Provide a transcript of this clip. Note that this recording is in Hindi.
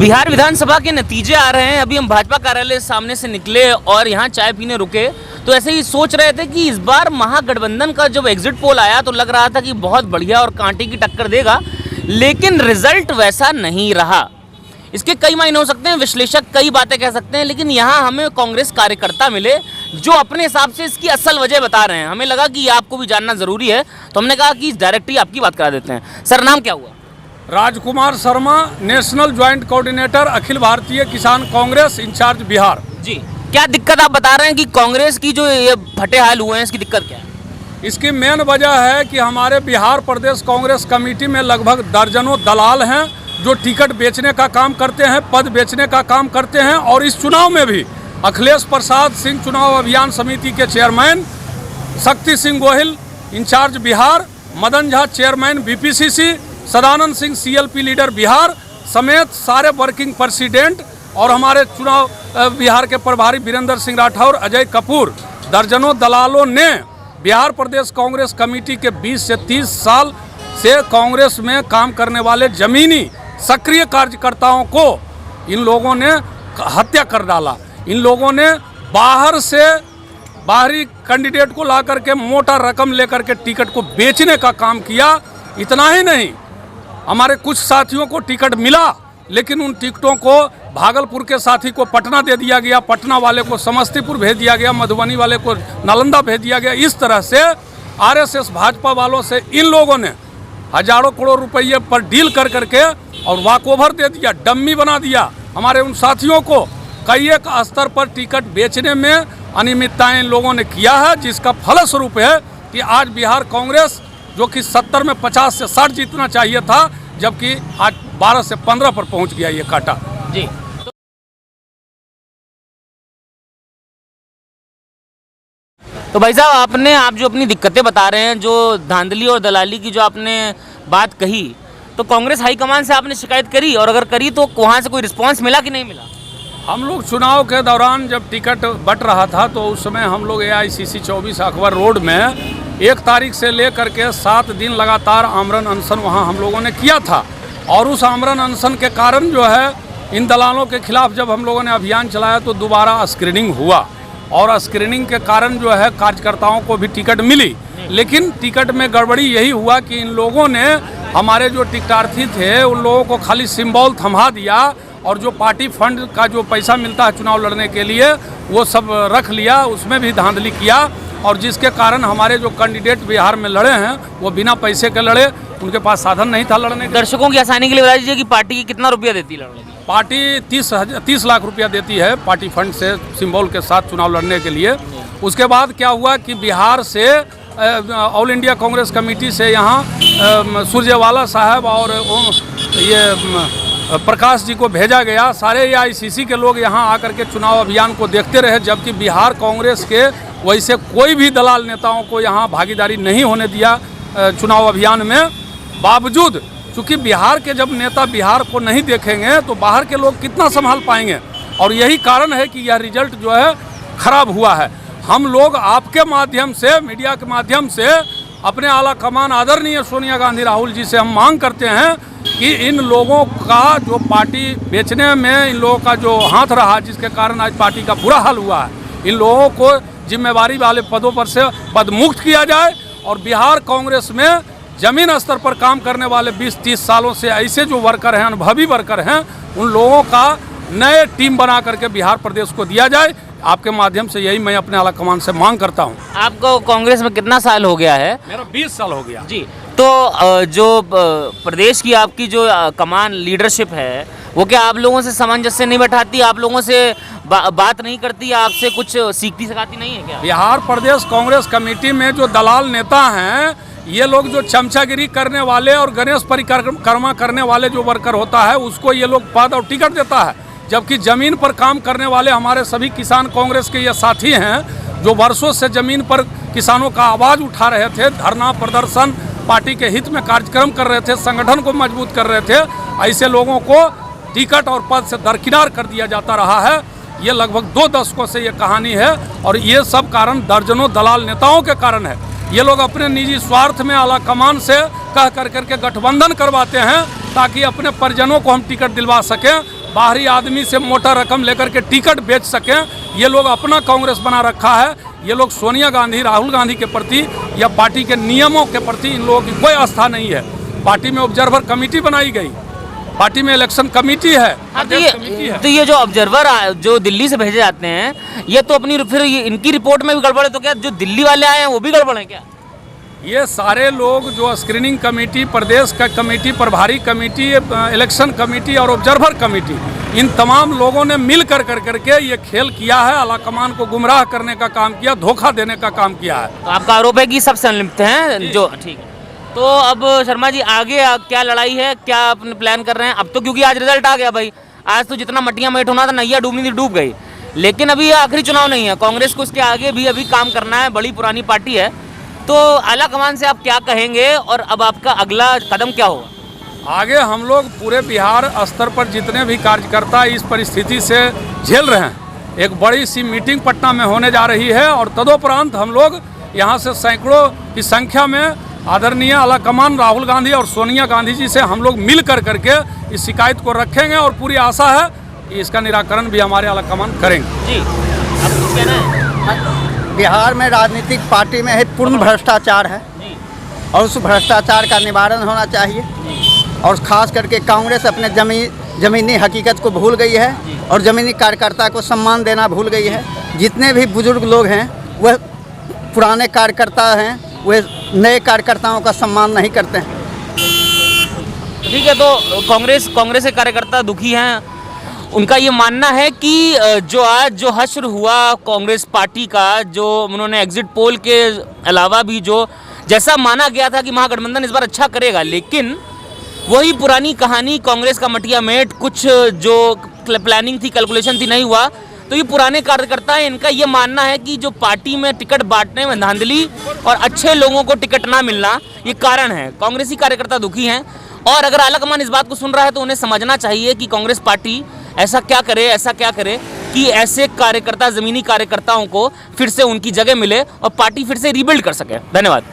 बिहार विधानसभा के नतीजे आ रहे हैं। अभी हम भाजपा कार्यालय सामने से निकले और यहाँ चाय पीने रुके तो ऐसे ही सोच रहे थे कि इस बार महागठबंधन का जब एग्जिट पोल आया तो लग रहा था कि बहुत बढ़िया और कांटे की टक्कर देगा, लेकिन रिजल्ट वैसा नहीं रहा। इसके कई मायने हो सकते हैं, विश्लेषक कई बातें कह सकते हैं, लेकिन यहाँ हमें कांग्रेस कार्यकर्ता मिले जो अपने हिसाब से इसकी असल वजह बता रहे हैं। हमें लगा कि आपको भी जानना जरूरी है तो हमने कहा कि डायरेक्टली आपकी बात करा देते हैं। सर, नाम क्या हुआ? Rajkumar Sharma, national joint coordinator, Akhil Bharatiya किसान कांग्रेस, इंचार्ज बिहार। जी, क्या दिक्कत आप बता रहे हैं कि कांग्रेस की जो ये फटे हाल हुए हैं, इसकी दिक्कत क्या है? इसकी मेन वजह है कि हमारे बिहार प्रदेश कांग्रेस कमेटी में लगभग दर्जनों दलाल हैं जो टिकट बेचने का काम करते हैं, पद बेचने का काम करते हैं। और इस चुनाव में भी अखिलेश प्रसाद सिंह चुनाव अभियान समिति के chairman, Shakti Singh Gohil in-charge Bihar, Madan Jha chairman BPCC, Sadanand Singh CLP leader Bihar समेत सारे वर्किंग प्रेसिडेंट और हमारे चुनाव बिहार के प्रभारी वीरेंद्र सिंह राठौर, अजय कपूर, दर्जनों दलालों ने बिहार प्रदेश कांग्रेस कमेटी के 20 से 30 साल से कांग्रेस में काम करने वाले जमीनी सक्रिय कार्यकर्ताओं को इन लोगों ने हत्या कर डाला। इन लोगों ने बाहरी कैंडिडेट को ला करके मोटा रकम लेकर के टिकट को बेचने का काम किया। इतना ही नहीं, हमारे कुछ साथियों को टिकट मिला, लेकिन उन टिकटों को भागलपुर के साथी को पटना दे दिया गया, पटना वाले को समस्तीपुर भेज दिया गया, मधुबनी वाले को नालंदा भेज दिया गया। इस तरह से आरएसएस भाजपा वालों से इन लोगों ने हजारों करोड़ रुपये पर डील कर करके और वॉकओवर दे दिया, डम्मी बना दिया हमारे उन साथियों को। कई एक स्तर पर टिकट बेचने में अनियमितताएं इन लोगों ने किया है, जिसका फलस्वरूप है कि आज बिहार कांग्रेस जो कि 70 में 50 से 60 जीतना चाहिए था, जबकि आज 12 से 15 पर पहुंच गया ये काटा। जी, तो भाई साहब, आप जो अपनी दिक्कतें बता रहे हैं, जो धांधली और दलाली की जो आपने बात कही, तो कांग्रेस हाईकमान से आपने शिकायत करी, और अगर करी तो वहाँ से कोई रिस्पांस मिला कि नहीं मिला? हम लोग चुनाव के दौरान जब टिकट बंट रहा था तो उस समय हम लोग AICC 24 अकबर रोड में 1 तारीख से लेकर के 7 दिन लगातार आमरण अनशन वहाँ हम लोगों ने किया था। और उस आमरण अनशन के कारण जो है इन दलालों के खिलाफ जब हम लोगों ने अभियान चलाया तो दोबारा स्क्रीनिंग हुआ, और स्क्रीनिंग के कारण जो है कार्यकर्ताओं को भी टिकट मिली। लेकिन टिकट में गड़बड़ी यही हुआ कि इन लोगों ने हमारे जो टिकटार्थी थे उन लोगों को खाली सिंबल थमा दिया, और जो पार्टी फंड का जो पैसा मिलता है चुनाव लड़ने के लिए वो सब रख लिया, उसमें भी धांधली किया। और जिसके कारण हमारे जो कैंडिडेट बिहार में लड़े हैं वो बिना पैसे के लड़े, उनके पास साधन नहीं था लड़ने का। दर्शकों की आसानी के लिए बता दीजिए कि पार्टी कितना रुपया देती है लड़ने के लिए? पार्टी 30 लाख रुपया देती है पार्टी फंड से सिंबल के साथ चुनाव लड़ने के लिए। उसके बाद क्या हुआ कि बिहार से ऑल इंडिया कांग्रेस कमेटी से यहाँ सुरजेवाला साहब और ये प्रकाश जी को भेजा गया। सारे AICC के लोग यहाँ आकर के चुनाव अभियान को देखते रहे, जबकि बिहार कांग्रेस के वैसे कोई भी दलाल नेताओं को यहाँ भागीदारी नहीं होने दिया चुनाव अभियान में। बावजूद चूँकि बिहार के जब नेता बिहार को नहीं देखेंगे तो बाहर के लोग कितना संभाल पाएंगे, और यही कारण है कि यह रिजल्ट जो है खराब हुआ है। हम लोग आपके माध्यम से, मीडिया के माध्यम से अपने आला कमान आदरणीय सोनिया गांधी राहुल जी से हम मांग करते हैं कि इन लोगों का जो पार्टी बेचने में इन लोगों का जो हाथ रहा, जिसके कारण आज पार्टी का बुरा हाल हुआ है, इन लोगों को जिम्मेवारी वाले पदों पर से पदमुक्त किया जाए। और बिहार कांग्रेस में जमीन स्तर पर काम करने वाले 20-30 सालों से ऐसे जो वर्कर हैं, अनुभवी वर्कर हैं, उन लोगों का नए टीम बना करके बिहार प्रदेश को दिया जाए। आपके माध्यम से यही मैं अपने आला कमान से मांग करता हूं। आपको कांग्रेस में कितना साल हो गया है? मेरा 20 साल हो गया। जी, तो जो प्रदेश की आपकी जो कमान लीडरशिप है वो क्या आप लोगों से सामंजस्य नहीं बैठाती, आप लोगों से बात नहीं करती, आपसे कुछ सीखती सिखाती नहीं है क्या? बिहार प्रदेश कांग्रेस कमेटी में जो दलाल नेता हैं, ये लोग जो चमचागिरी करने वाले और गणेश परिक्रमा करने वाले जो वर्कर होता है उसको ये लोग पद और टिकट देता है, जबकि जमीन पर काम करने वाले हमारे सभी किसान कांग्रेस के ये साथी हैं जो वर्षों से जमीन पर किसानों का आवाज़ उठा रहे थे, धरना प्रदर्शन, पार्टी के हित में कार्यक्रम कर रहे थे, संगठन को मजबूत कर रहे थे। ऐसे लोगों को टिकट और पद से दरकिनार कर दिया जाता रहा है। ये लगभग 2 दशकों से ये कहानी है, और ये सब कारण दर्जनों दलाल नेताओं के कारण है। ये लोग अपने निजी स्वार्थ में आला कमान से कह कर करके गठबंधन करवाते हैं ताकि अपने परिजनों को हम टिकट दिलवा सकें, बाहरी आदमी से मोटा रकम लेकर के टिकट बेच सकें। ये लोग अपना कांग्रेस बना रखा है। ये लोग सोनिया गांधी, राहुल गांधी के प्रति या पार्टी के नियमों के प्रति इन लोगों की कोई आस्था नहीं है। पार्टी में ऑब्जर्वर कमेटी बनाई गई, पार्टी में इलेक्शन कमेटी है, हाँ, कमेटी है। तो ये जो ऑब्जर्वर जो दिल्ली से भेजे जाते हैं, ये तो अपनी फिर इनकी रिपोर्ट में भी गड़बड़ है, तो क्या जो दिल्ली वाले आए हैं वो भी गड़बड़ है क्या? ये सारे लोग जो स्क्रीनिंग कमेटी, प्रदेश का कमेटी, प्रभारी कमेटी, इलेक्शन कमेटी और ऑब्जर्वर कमेटी, इन तमाम लोगों ने मिल करके ये खेल किया है। आलाकमान को गुमराह करने का काम किया, धोखा देने का काम किया है। तो आपका आरोप है कि सब संलिप्त हैं जो, ठीक है। तो अब शर्मा जी आगे क्या लड़ाई है, क्या अपने प्लान कर रहे हैं? अब तो क्योंकि आज रिजल्ट आ गया भाई, आज तो जितना मटिया मेट होना था, नैया डूबनी थी डूब गई। लेकिन अभी ये आखिरी चुनाव नहीं है, कांग्रेस को इसके आगे भी अभी काम करना है, बड़ी पुरानी पार्टी है। तो आला कमान से आप क्या कहेंगे और अब आपका अगला कदम क्या होगा? आगे हम लोग पूरे बिहार स्तर पर जितने भी कार्यकर्ता इस परिस्थिति से झेल रहे हैं, एक बड़ी सी मीटिंग पटना में होने जा रही है और तदोपरांत हम लोग यहाँ से सैकड़ों की संख्या में आदरणीय आलाकमान राहुल गांधी और सोनिया गांधी जी से हम लोग मिल करके इस शिकायत को रखेंगे और पूरी आशा है कि इसका निराकरण भी हमारे आलाकमान करेंगे। जी, अब कुछ कहना है? बिहार में राजनीतिक पार्टी में पूर्ण भ्रष्टाचार है और उस भ्रष्टाचार का निवारण होना चाहिए। और ख़ास करके कांग्रेस अपने ज़मीनी हकीकत को भूल गई है और ज़मीनी कार्यकर्ता को सम्मान देना भूल गई है। जितने भी बुजुर्ग लोग हैं वह पुराने कार्यकर्ता हैं, वे नए कार्यकर्ताओं का सम्मान नहीं करते हैं। ठीक है, तो कांग्रेस के कार्यकर्ता दुखी हैं। उनका ये मानना है कि जो आज जो हश्र हुआ कांग्रेस पार्टी का, जो उन्होंने एग्जिट पोल के अलावा भी जो जैसा माना गया था कि महागठबंधन इस बार अच्छा करेगा, लेकिन वही पुरानी कहानी, कांग्रेस का मटिया मेट, कुछ जो प्लानिंग थी, कैलकुलेशन थी, नहीं हुआ। तो ये पुराने कार्यकर्ता हैं, इनका ये मानना है कि जो पार्टी में टिकट बांटने में धांधली और अच्छे लोगों को टिकट ना मिलना ये कारण है। कांग्रेसी कार्यकर्ता दुखी हैं और अगर आलाकमान इस बात को सुन रहा है तो उन्हें समझना चाहिए कि कांग्रेस पार्टी ऐसा क्या करे कि ऐसे कार्यकर्ता, ज़मीनी कार्यकर्ताओं को फिर से उनकी जगह मिले और पार्टी फिर से रीबिल्ड कर सके। धन्यवाद।